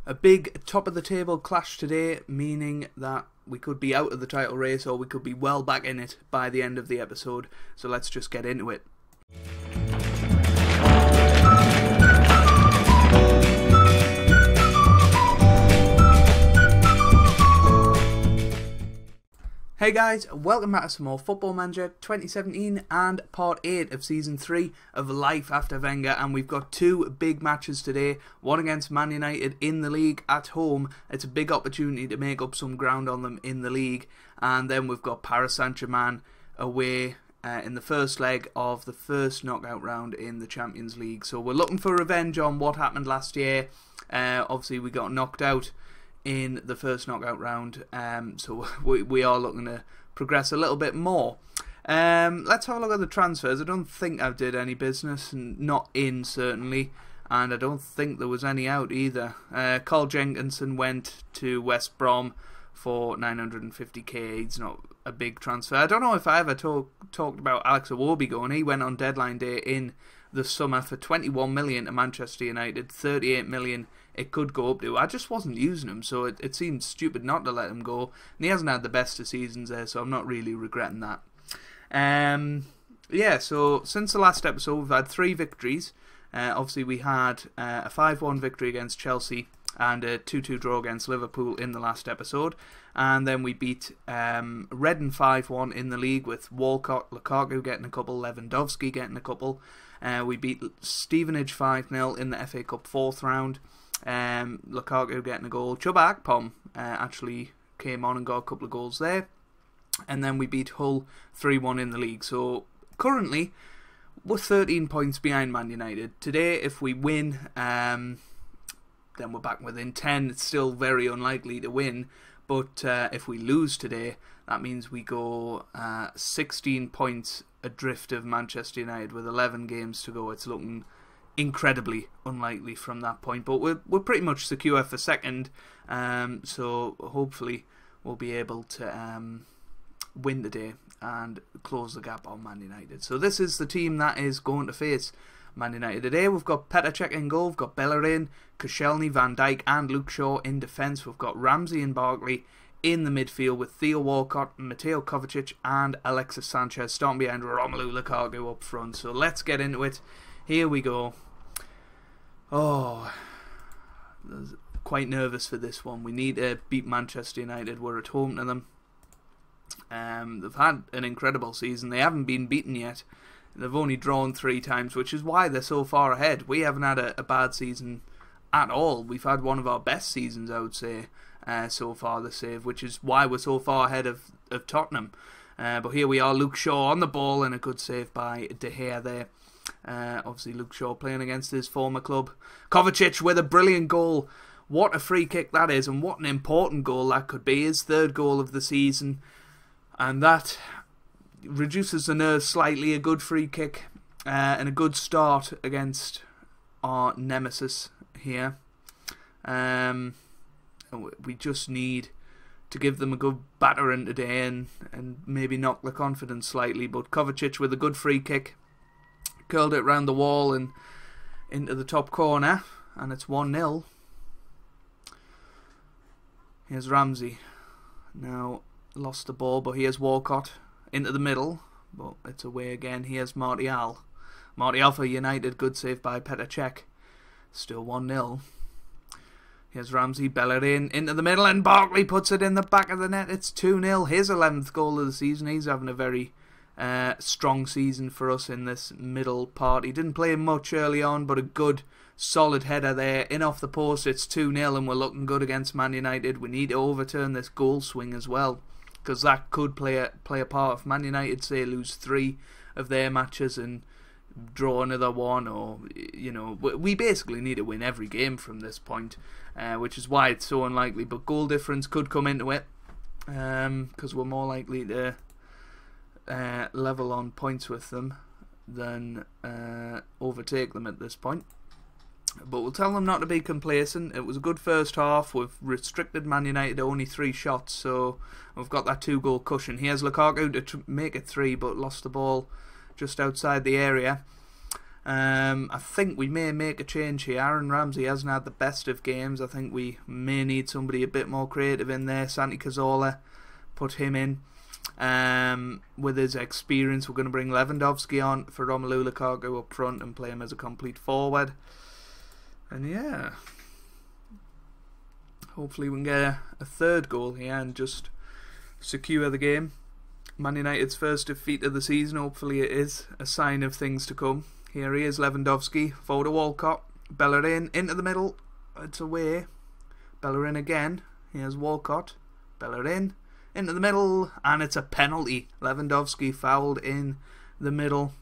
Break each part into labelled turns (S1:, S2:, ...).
S1: A big top of the table clash today, meaning that we could be out of the title race or we could be well back in it by the end of the episode. So let's just get into it. Hey guys, welcome back to some more Football Manager 2017 and part 8 of season 3 of Life After Wenger, and we've got two big matches today, one against Man United in the league at home. It's a big opportunity to make up some ground on them in the league, and then we've got Paris Saint Germain away in the first leg of the first knockout round in the Champions League. So we're looking for revenge on what happened last year. Obviously we got knocked out in the first knockout round, so we are looking to progress a little bit more. Let's have a look at the transfers. I don't think I did any business, not in certainly, and I don't think there was any out either. Carl Jenkinson went to West Brom for 950k. He's not a big transfer. I don't know if I ever talked about Alex Iwobi going. He went on deadline day in the summer for 21 million to Manchester United, 38 million it could go up to. I just wasn't using him, so it seemed stupid not to let him go. And he hasn't had the best of seasons there, so I'm not really regretting that. Yeah, so since the last episode, we've had 3 victories. Obviously, we had a 5-1 victory against Chelsea and a 2-2 draw against Liverpool in the last episode. And then we beat Reading 5-1 in the league with Walcott, Lukaku getting a couple, Lewandowski getting a couple. We beat Stevenage 5-0 in the FA Cup 4th round. Lukaku getting a goal. Chuba Akpom actually came on and got a couple of goals there. And then we beat Hull 3-1 in the league. So currently we're 13 points behind Man United. Today if we win, then we're back within 10. It's still very unlikely to win, but if we lose today, that means we go 16 points adrift of Manchester United with 11 games to go. It's looking incredibly unlikely from that point, but we're pretty much secure for second, so hopefully we'll be able to win today and close the gap on Man United. So this is the team that is going to face Man United today. We've got Petr Cech in goal, we've got Bellerin, Koscielny, Van Dijk and Luke Shaw in defence. We've got Ramsey and Barkley in the midfield with Theo Walcott, Mateo Kovacic and Alexis Sanchez starting behind Romelu Lukaku up front. So let's get into it. Here we go. Oh, quite nervous for this one. We need to beat Manchester United. We're at home to them. They've had an incredible season. They haven't been beaten yet. They've only drawn 3 times, which is why they're so far ahead. We haven't had a bad season at all. We've had one of our best seasons, I would say, so far this save, which is why we're so far ahead of Tottenham. But here we are, Luke Shaw on the ball and a good save by De Gea there. Obviously Luke Shaw playing against his former club. Kovacic with a brilliant goal. What a free kick that is, and what an important goal that could be. His 3rd goal of the season, and that reduces the nerves slightly. A good free kick and a good start against our nemesis here. We just need to give them a good battering today and maybe knock the confidence slightly. But Kovacic with a good free kick, curled it round the wall and into the top corner, and it's 1-0. Here's Ramsey. Now lost the ball, but here's Walcott into the middle, but it's away again. Here's Martial. Martial for United, good save by Petr Cech. Still 1-0. Here's Ramsey, Bellerin into the middle, and Barkley puts it in the back of the net. It's 2-0. His 11th goal of the season. He's having a very strong season for us in this middle part. He didn't play much early on, but a good solid header there in off the post. It's 2-0 and we're looking good against Man United. We need to overturn this goal swing as well, because that could play a part. If Man United say lose 3 of their matches and draw another one, or we basically need to win every game from this point, which is why it's so unlikely. But goal difference could come into it, because we're more likely to level on points with them than overtake them at this point. But we'll tell them not to be complacent. It was a good first half. We've restricted Man United to only 3 shots, so we've got that 2-goal cushion. Here's Lukaku to make it 3, but lost the ball just outside the area. I think we may make a change here. Aaron Ramsey hasn't had the best of games. I think we may need somebody a bit more creative in there. Santi Cazorla, put him in. With his experience, we're going to bring Lewandowski on for Romelu Lukaku up front and play him as a complete forward. And yeah, hopefully we can get a third goal here and just secure the game. Man United's first defeat of the season. Hopefully it is a sign of things to come. Here he is, Lewandowski, forward to Walcott, Bellerin into the middle, it's away, Bellerin again, here's Walcott, Bellerin into the middle, and it's a penalty. Lewandowski fouled in the middle,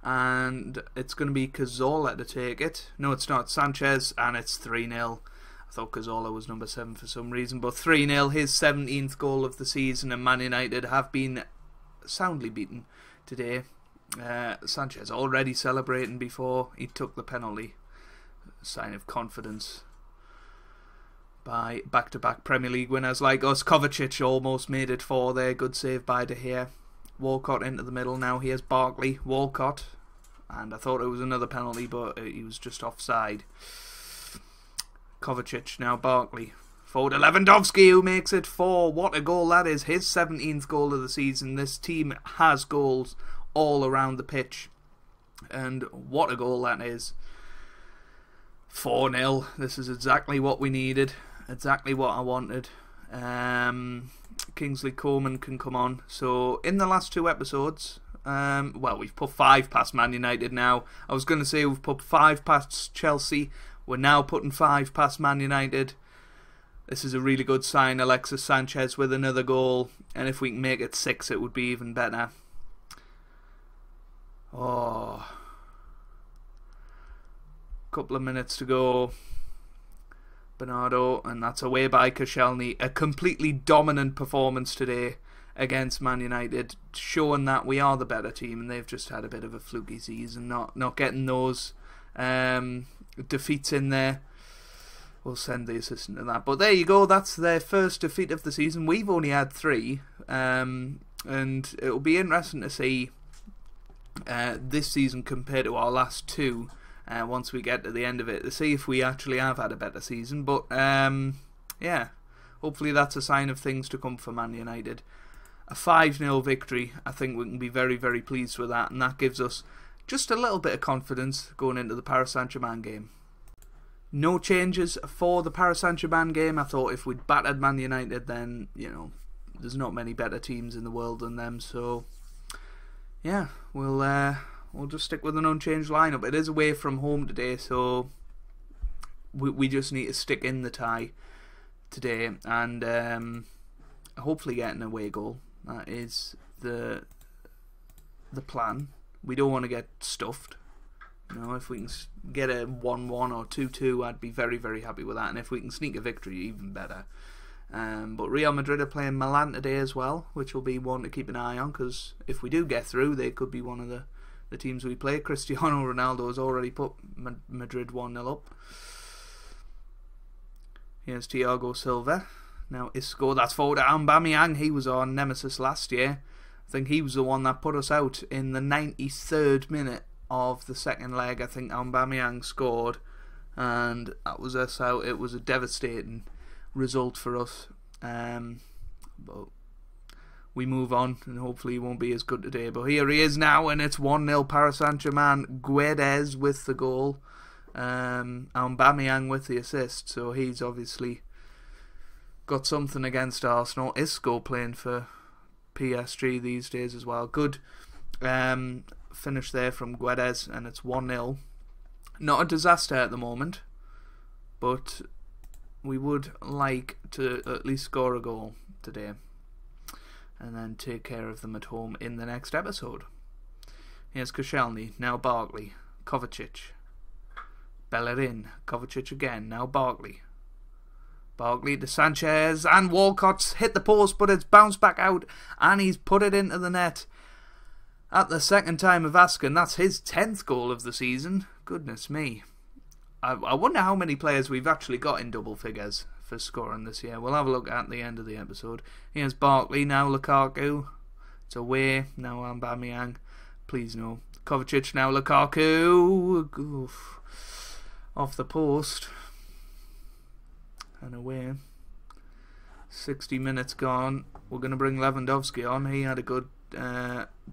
S1: and it's going to be Cazorla to take it. No, it's not, Sanchez, and it's 3-0. I thought Cazorla was number 7 for some reason, but 3-0, his 17th goal of the season, and Man United have been soundly beaten today. Sanchez already celebrating before he took the penalty. Sign of confidence by back-to-back Premier League winners like us. Kovacic almost made it 4 there. Good save by De Gea. Walcott into the middle now. Here's Barkley. Walcott. And I thought it was another penalty, but he was just offside. Kovacic now. Barkley. Forward to Lewandowski, who makes it 4. What a goal that is. His 17th goal of the season. This team has goals all around the pitch, and what a goal that is. 4-0. This is exactly what we needed, exactly what I wanted. Kingsley Coman can come on. So in the last 2 episodes, well, we've put 5 past Man United now. I was going to say we've put 5 past Chelsea. We're now putting 5 past Man United. This is a really good sign. Alexis Sanchez with another goal, and if we can make it 6, it would be even better. Oh, couple of minutes to go. Bernardo, and that's away by Koscielny. A completely dominant performance today against Man United, showing that we are the better team, and they've just had a bit of a fluky season, not getting those defeats in there. We'll send the assistant to that. But there you go, that's their first defeat of the season. We've only had 3, and it'll be interesting to see this season compared to our last 2 once we get to the end of it, to see if we actually have had a better season. But yeah, hopefully that's a sign of things to come for Man United. A 5-0 victory, I think we can be very, very pleased with that, and that gives us just a little bit of confidence going into the Paris Saint Germain game. No changes for the Paris Saint Germain game. I thought if we'd battered Man United, then, you know, there's not many better teams in the world than them, so yeah, we'll just stick with an unchanged lineup. It is away from home today, so we just need to stick in the tie today, and hopefully get an away goal. That is the plan. We don't want to get stuffed. You know, if we can get a 1-1 or 2-2, I'd be very, very happy with that. And if we can sneak a victory, even better. But Real Madrid are playing Milan today as well, which will be one to keep an eye on, because if we do get through, they could be one of the teams we play. Cristiano Ronaldo has already put Madrid 1-0 up. Here's Thiago Silva. Now Isco, that's forward to Aubameyang. He was our nemesis last year. I think he was the one that put us out in the 93rd minute of the second leg. I think Aubameyang scored, and that was us out. It was a devastating result for us, but we move on, and hopefully he won't be as good today. But here he is now, and it's 1-0 Paris Saint Germain. Guedes with the goal, Aubameyang with the assist, so he's obviously got something against Arsenal. Isco playing for PSG these days as well. Good finish there from Guedes, and it's 1-0. Not a disaster at the moment, but we would like to at least score a goal today, and then take care of them at home in the next episode. Here's Koscielny, now Barkley, Kovacic, Bellerin, Kovacic again, now Barkley. Barkley to Sanchez, and Walcott's hit the post, but it's bounced back out, and he's put it into the net. At the second time of asking, that's his 10th goal of the season. Goodness me. I wonder how many players we've actually got in double figures for scoring this year. We'll have a look at the end of the episode. Here's Barkley, now Lukaku. It's away, now Aubameyang. Please no. Kovacic now, Lukaku. Oof. Off the post. And away. 60 minutes gone. We're going to bring Lewandowski on. He had a good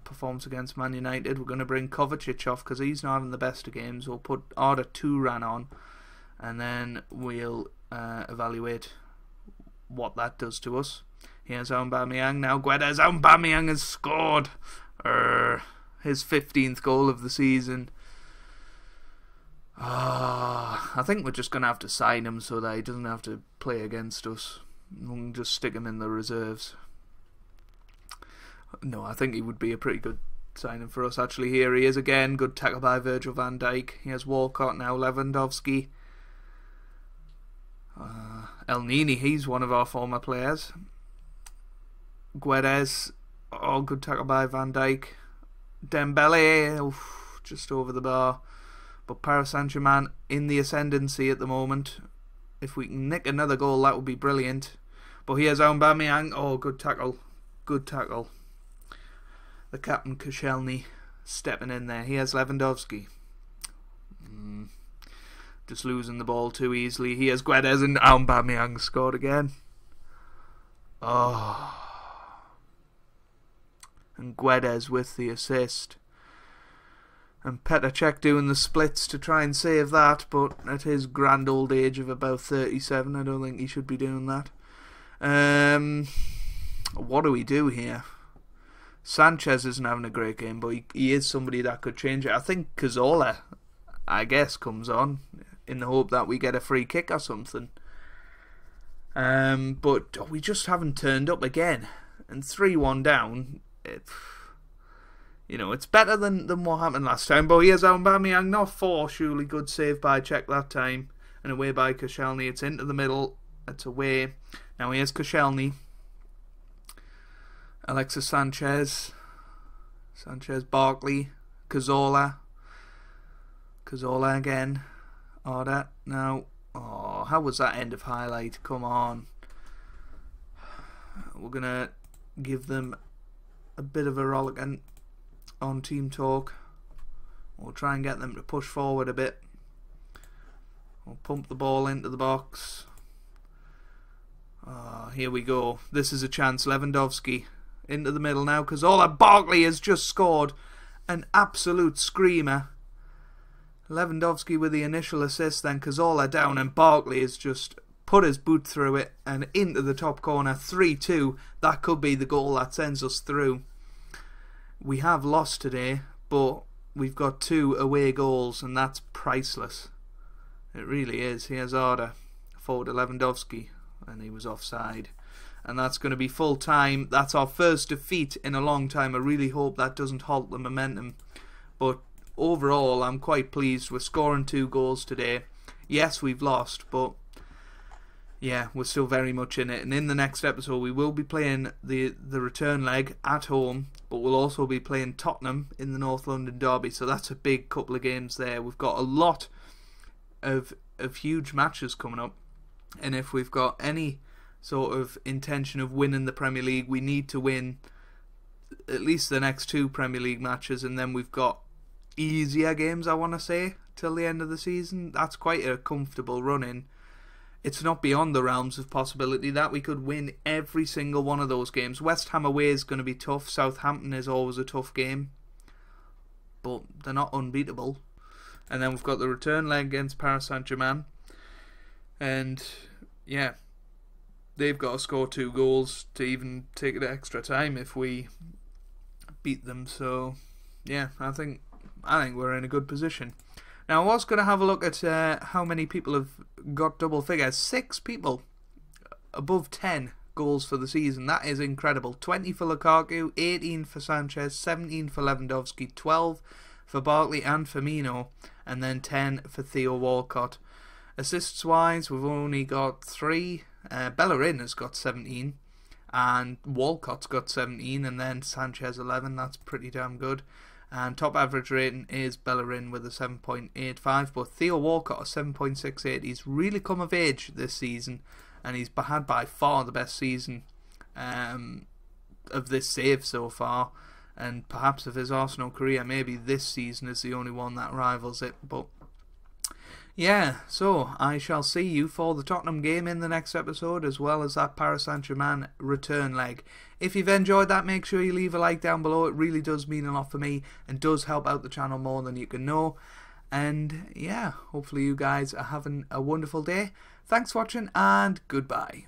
S1: performance against Man United. We're going to bring Kovacic off because he's not having the best of games. We'll put Arda Turan on, and then we'll evaluate what that does to us. Here's Aubameyang now. Guedes. Aubameyang has scored his 15th goal of the season. I think we're just going to have to sign him so that he doesn't have to play against us. We'll just stick him in the reserves. No, I think he would be a pretty good signing for us. Actually, here he is again. Good tackle by Virgil van Dijk. Here's Walcott now. Lewandowski. El Nini, he's one of our former players. Guedes. Oh, good tackle by Van Dijk. Dembele. Oof, just over the bar. But Paris Saint Germain in the ascendancy at the moment. If we can nick another goal, that would be brilliant. But here's Aubameyang. Oh, good tackle. Good tackle. The captain, Koscielny, stepping in there. Here's Lewandowski. Just losing the ball too easily. Here's Guedes, and Aubameyang scored again. Oh. And Guedes with the assist. And Petr Cech doing the splits to try and save that, but at his grand old age of about 37, I don't think he should be doing that. What do we do here? Sanchez isn't having a great game, but he is somebody that could change it. I think Cazorla, I guess, comes on in the hope that we get a free kick or something. But we just haven't turned up again. And 3-1 down, it's better than what happened last time. But here's Aubameyang, not 4, surely. Good save by Cech that time. And away by Koscielny. It's into the middle. It's away. Now here's Koscielny. Alexis Sanchez. Barkley. Cazorla again. Arda. Now. Oh, how was that end of highlight? Come on. We're going to give them a bit of a rollicking on Team Talk. We'll try and get them to push forward a bit. We'll pump the ball into the box. Here we go. This is a chance. Lewandowski into the middle now. Cazorla. Barkley has just scored an absolute screamer. Lewandowski with the initial assist, then Cazorla down, and Barkley has just put his boot through it and into the top corner. 3-2. That could be the goal that sends us through. We have lost today, but we've got 2 away goals, and that's priceless. It really is. Here's Arda forward to Lewandowski, and he was offside. And that's going to be full time. That's our first defeat in a long time. I really hope that doesn't halt the momentum. But overall, I'm quite pleased. We're scoring 2 goals today. Yes, we've lost, but yeah, we're still very much in it. And in the next episode, we will be playing the return leg at home, but we'll also be playing Tottenham in the North London derby. So that's a big couple of games there. We've got a lot of huge matches coming up, and if we've got any sort of intention of winning the Premier League, we need to win at least the next 2 Premier League matches, and then we've got easier games, I want to say, till the end of the season. That's quite a comfortable run in. It's not beyond the realms of possibility that we could win every single one of those games. West Ham away is going to be tough. Southampton is always a tough game, but they're not unbeatable. And then we've got the return leg against Paris Saint Germain, and yeah, they've got to score 2 goals to even take it extra time if we beat them. So yeah, I think we're in a good position. Now, I was going to have a look at how many people have got double figures. 6 people above 10 goals for the season. That is incredible. 20 for Lukaku, 18 for Sanchez, 17 for Lewandowski, 12 for Barkley and Firmino, and then 10 for Theo Walcott. Assists wise, we've only got 3. Bellerin has got 17, and Walcott's got 17, and then Sanchez 11. That's pretty damn good. And top average rating is Bellerin with a 7.85, but Theo Walcott a 7.68. He's really come of age this season, and he's had by far the best season of this save so far. and perhaps of his Arsenal career. Maybe this season is the only one that rivals it, but yeah, so I shall see you for the Tottenham game in the next episode, as well as that Paris Saint Germain return leg. If you've enjoyed that, make sure you leave a like down below. It really does mean a lot for me and does help out the channel more than you can know. And yeah, hopefully you guys are having a wonderful day. Thanks for watching, and goodbye.